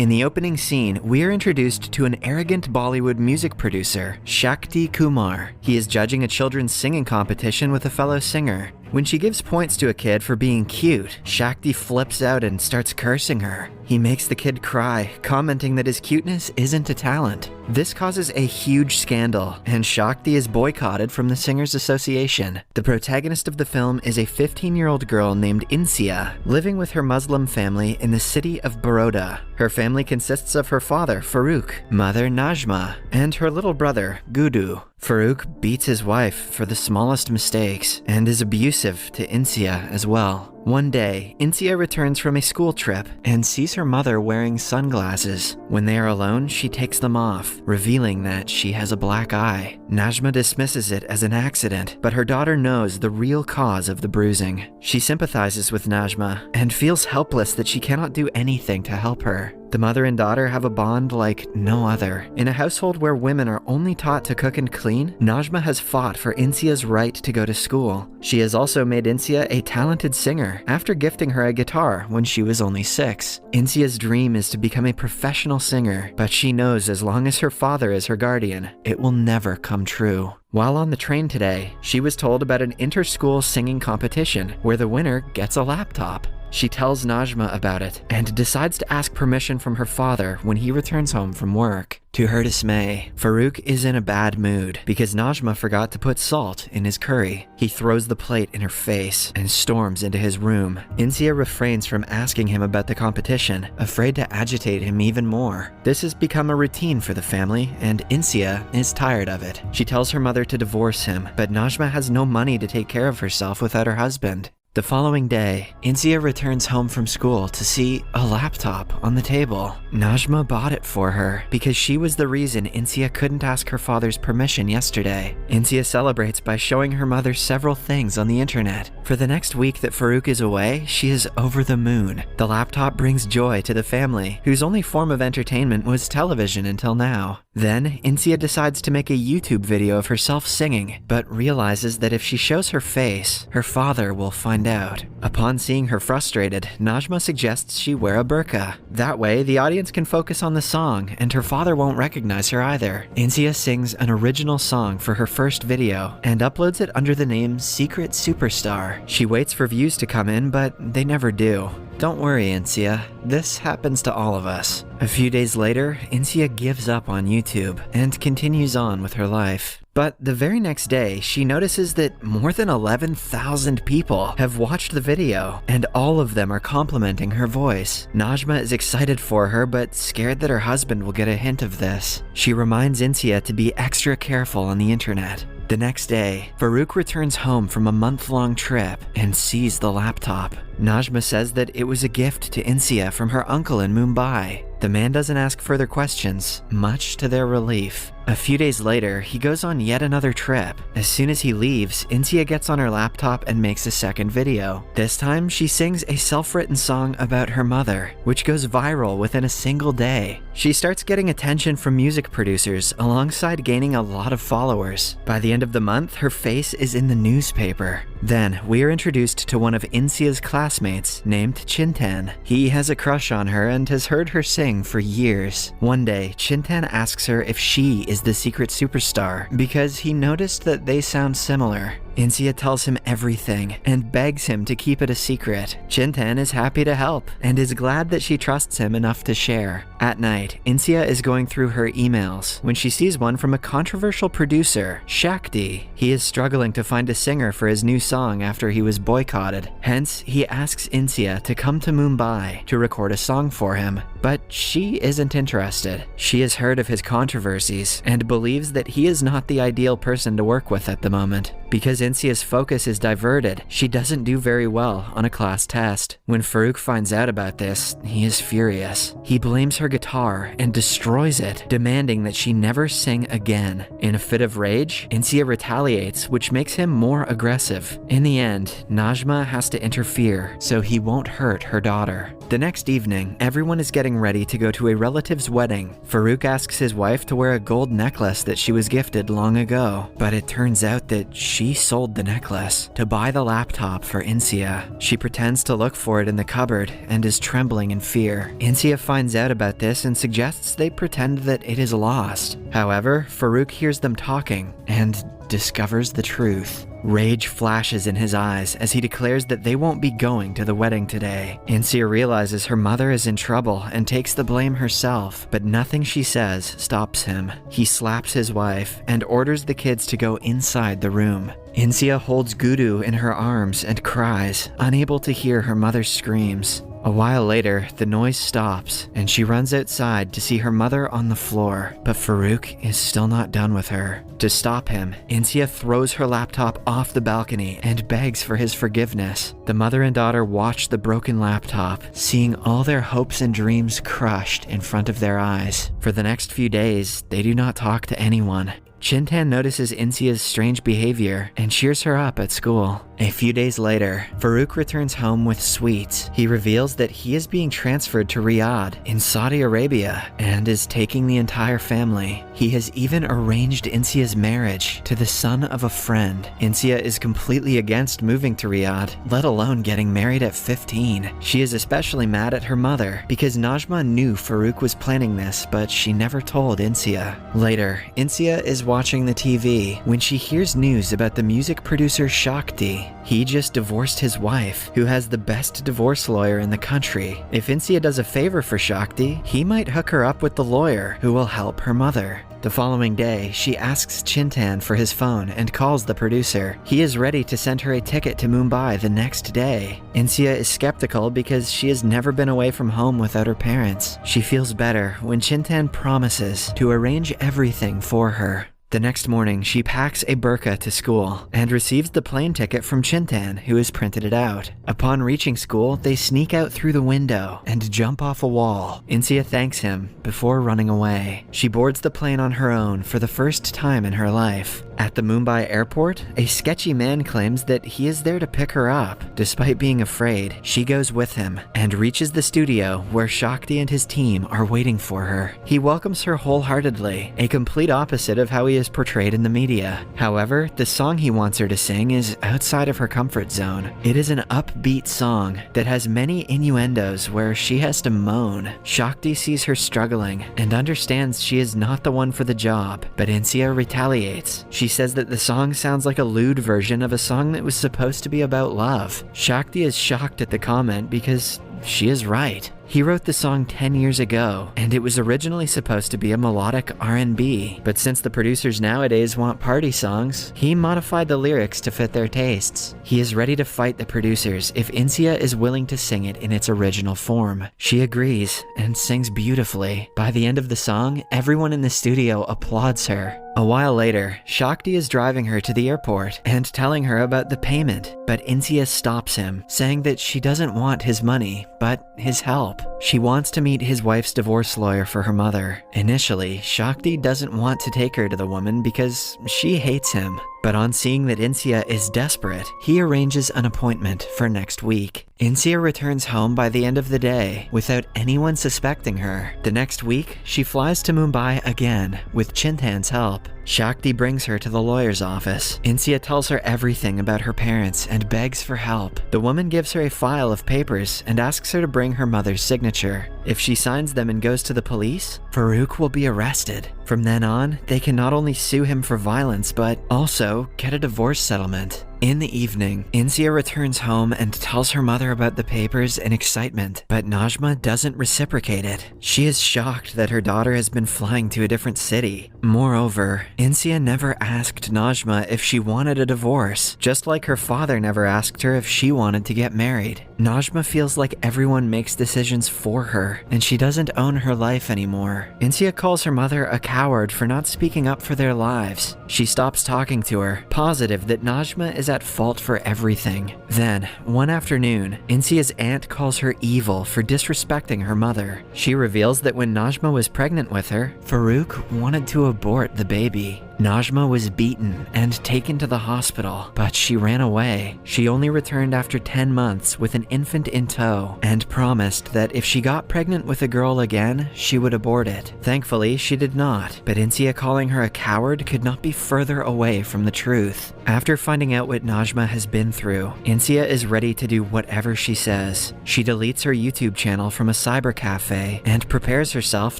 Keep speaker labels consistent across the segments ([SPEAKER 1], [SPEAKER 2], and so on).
[SPEAKER 1] In the opening scene, we are introduced to an arrogant Bollywood music producer, Shakti Kumar. He is judging a children's singing competition with a fellow singer. When she gives points to a kid for being cute, Shakti flips out and starts cursing her. He makes the kid cry, commenting that his cuteness isn't a talent. This causes a huge scandal, and Shakti is boycotted from the Singers Association. The protagonist of the film is a 15-year-old girl named Insia, living with her Muslim family in the city of Baroda. Her family consists of her father, Farooq, mother, Najma, and her little brother, Gudu. Farooq beats his wife for the smallest mistakes and is abusive to Insia as well. One day, Insia returns from a school trip and sees her mother wearing sunglasses. When they are alone, she takes them off, revealing that she has a black eye. Najma dismisses it as an accident, but her daughter knows the real cause of the bruising. She sympathizes with Najma and feels helpless that she cannot do anything to help her. The mother and daughter have a bond like no other. In a household where women are only taught to cook and clean, Najma has fought for Insia's right to go to school. She has also made Insia a talented singer after gifting her a guitar when she was only 6. Insia's dream is to become a professional singer, but she knows as long as her father is her guardian, it will never come true. While on the train today, she was told about an inter-school singing competition where the winner gets a laptop. She tells Najma about it and decides to ask permission from her father when he returns home from work. To her dismay, Farooq is in a bad mood because Najma forgot to put salt in his curry. He throws the plate in her face and storms into his room. Insia refrains from asking him about the competition, afraid to agitate him even more. This has become a routine for the family, and Insia is tired of it. She tells her mother to divorce him, but Najma has no money to take care of herself without her husband. The following day, Insia returns home from school to see a laptop on the table. Najma bought it for her because she was the reason Insia couldn't ask her father's permission yesterday. Insia celebrates by showing her mother several things on the internet. For the next week that Farooq is away, she is over the moon. The laptop brings joy to the family, whose only form of entertainment was television until now. Then, Insia decides to make a YouTube video of herself singing, but realizes that if she shows her face, her father will find out. Upon seeing her frustrated, Najma suggests she wear a burqa. That way, the audience can focus on the song, and her father won't recognize her either. Insia sings an original song for her first video, and uploads it under the name Secret Superstar. She waits for views to come in, but they never do. Don't worry, Insia. This happens to all of us. A few days later, Insia gives up on YouTube and continues on with her life. But the very next day, she notices that more than 11,000 people have watched the video, and all of them are complimenting her voice. Najma is excited for her, but scared that her husband will get a hint of this. She reminds Insia to be extra careful on the internet. The next day, Farooq returns home from a month-long trip and sees the laptop. Najma says that it was a gift to Insia from her uncle in Mumbai. The man doesn't ask further questions, much to their relief. A few days later, he goes on yet another trip. As soon as he leaves, Insia gets on her laptop and makes a second video. This time, she sings a self-written song about her mother, which goes viral within a single day. She starts getting attention from music producers alongside gaining a lot of followers. By the end of the month, her face is in the newspaper. Then, we are introduced to one of Insia's classmates named Chintan. He has a crush on her and has heard her sing for years. One day, Chintan asks her if she is the secret superstar because he noticed that they sound similar. Insia tells him everything and begs him to keep it a secret. Chintan is happy to help and is glad that she trusts him enough to share. At night, Insia is going through her emails when she sees one from a controversial producer, Shakti. He is struggling to find a singer for his new song after he was boycotted. Hence, he asks Insia to come to Mumbai to record a song for him. But she isn't interested. She has heard of his controversies and believes that he is not the ideal person to work with at the moment. Because Insia's focus is diverted, she doesn't do very well on a class test. When Farooq finds out about this, he is furious. He blames her guitar and destroys it, demanding that she never sing again. In a fit of rage, Insia retaliates, which makes him more aggressive. In the end, Najma has to interfere so he won't hurt her daughter. The next evening, everyone is getting getting ready to go to a relative's wedding. Farouk asks his wife to wear a gold necklace that she was gifted long ago, but it turns out that she sold the necklace to buy the laptop for Insia. She pretends to look for it in the cupboard and is trembling in fear. Insia finds out about this and suggests they pretend that it is lost. However, Farouk hears them talking and discovers the truth. Rage flashes in his eyes as he declares that they won't be going to the wedding today. Insia realizes her mother is in trouble and takes the blame herself, but nothing she says stops him. He slaps his wife and orders the kids to go inside the room. Insia holds Guru in her arms and cries, unable to hear her mother's screams. A while later, the noise stops, and she runs outside to see her mother on the floor, but Farouk is still not done with her. To stop him, Insia throws her laptop off the balcony and begs for his forgiveness. The mother and daughter watch the broken laptop, seeing all their hopes and dreams crushed in front of their eyes. For the next few days, they do not talk to anyone. Chintan notices Insia's strange behavior and cheers her up at school. A few days later, Farouk returns home with sweets. He reveals that he is being transferred to Riyadh in Saudi Arabia and is taking the entire family. He has even arranged Insia's marriage to the son of a friend. Insia is completely against moving to Riyadh, let alone getting married at 15. She is especially mad at her mother because Najma knew Farouk was planning this, but she never told Insia. Later, Insia is watching the TV when she hears news about the music producer Shakti. He just divorced his wife, who has the best divorce lawyer in the country. If Insia does a favor for Shakti, he might hook her up with the lawyer who will help her mother. The following day, she asks Chintan for his phone and calls the producer. He is ready to send her a ticket to Mumbai the next day. Insia is skeptical because she has never been away from home without her parents. She feels better when Chintan promises to arrange everything for her. The next morning, she packs a burqa to school and receives the plane ticket from Chintan, who has printed it out. Upon reaching school, they sneak out through the window and jump off a wall. Insia thanks him before running away. She boards the plane on her own for the first time in her life. At the Mumbai airport, a sketchy man claims that he is there to pick her up. Despite being afraid, she goes with him and reaches the studio where Shakti and his team are waiting for her. He welcomes her wholeheartedly, a complete opposite of how he is portrayed in the media. However, the song he wants her to sing is outside of her comfort zone. It is an upbeat song that has many innuendos where she has to moan. Shakti sees her struggling and understands she is not the one for the job, but Insia retaliates. She says that the song sounds like a lewd version of a song that was supposed to be about love. Shakti is shocked at the comment because she is right. He wrote the song 10 years ago, and it was originally supposed to be a melodic R&B, but since the producers nowadays want party songs, he modified the lyrics to fit their tastes. He is ready to fight the producers if Insia is willing to sing it in its original form. She agrees and sings beautifully. By the end of the song, everyone in the studio applauds her. A while later, Shakti is driving her to the airport and telling her about the payment, but Insia stops him, saying that she doesn't want his money, but his help. She wants to meet his wife's divorce lawyer for her mother. Initially, Shakti doesn't want to take her to the woman because she hates him. But on seeing that Insia is desperate, he arranges an appointment for next week. Insia returns home by the end of the day without anyone suspecting her. The next week, she flies to Mumbai again with Chintan's help. Shakti brings her to the lawyer's office. Insia tells her everything about her parents and begs for help. The woman gives her a file of papers and asks her to bring her mother's signature. If she signs them and goes to the police, Farouk will be arrested. From then on, they can not only sue him for violence, but also get a divorce settlement. In the evening, Insia returns home and tells her mother about the papers in excitement, but Najma doesn't reciprocate it. She is shocked that her daughter has been flying to a different city. Moreover, Insia never asked Najma if she wanted a divorce, just like her father never asked her if she wanted to get married. Najma feels like everyone makes decisions for her, and she doesn't own her life anymore. Insia calls her mother a coward for not speaking up for their lives. She stops talking to her, positive that Najma is at fault for everything. Then, one afternoon, Insia's aunt calls her evil for disrespecting her mother. She reveals that when Najma was pregnant with her, Farouk wanted to abort the baby. Najma was beaten and taken to the hospital, but she ran away. She only returned after 10 months with an infant in tow and promised that if she got pregnant with a girl again, she would abort it. Thankfully, she did not, but Insia calling her a coward could not be further away from the truth. After finding out what Najma has been through, Insia is ready to do whatever she says. She deletes her YouTube channel from a cyber cafe and prepares herself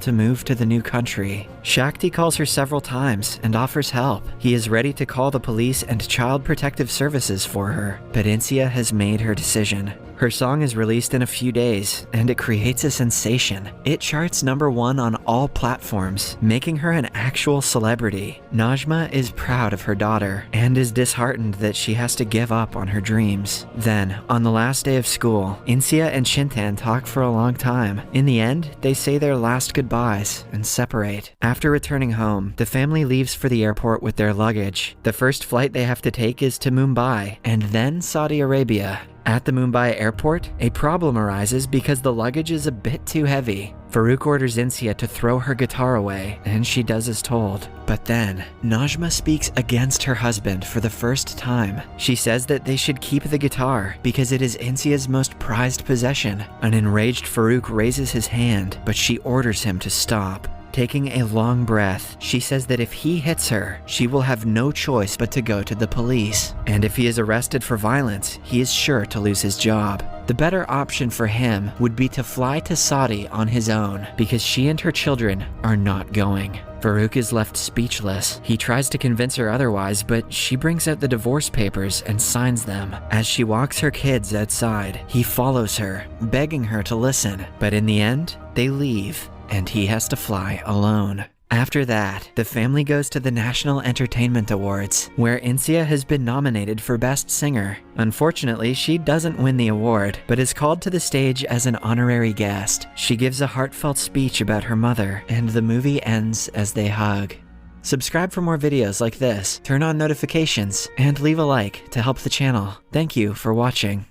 [SPEAKER 1] to move to the new country. Shakti calls her several times and offers help. He is ready to call the police and child protective services for her, but Insia has made her decision. Her song is released in a few days, and it creates a sensation. It charts #1 on all platforms, making her an actual celebrity. Najma is proud of her daughter, and is disheartened that she has to give up on her dreams. Then, on the last day of school, Insia and Chintan talk for a long time. In the end, they say their last goodbyes and separate. After returning home, the family leaves for the airport with their luggage. The first flight they have to take is to Mumbai, and then Saudi Arabia. At the Mumbai airport, a problem arises because the luggage is a bit too heavy. Farouk orders Insia to throw her guitar away, and she does as told. But then, Najma speaks against her husband for the first time. She says that they should keep the guitar because it is Insia's most prized possession. An enraged Farouk raises his hand, but she orders him to stop. Taking a long breath, she says that if he hits her, she will have no choice but to go to the police. And if he is arrested for violence, he is sure to lose his job. The better option for him would be to fly to Saudi on his own, because she and her children are not going. Farouk is left speechless. He tries to convince her otherwise, but she brings out the divorce papers and signs them. As she walks her kids outside, he follows her, begging her to listen. But in the end, they leave, and he has to fly alone. After that, the family goes to the National Entertainment Awards, where Insia has been nominated for Best Singer. Unfortunately, she doesn't win the award, but is called to the stage as an honorary guest. She gives a heartfelt speech about her mother, and the movie ends as they hug. Subscribe for more videos like this, turn on notifications, and leave a like to help the channel. Thank you for watching.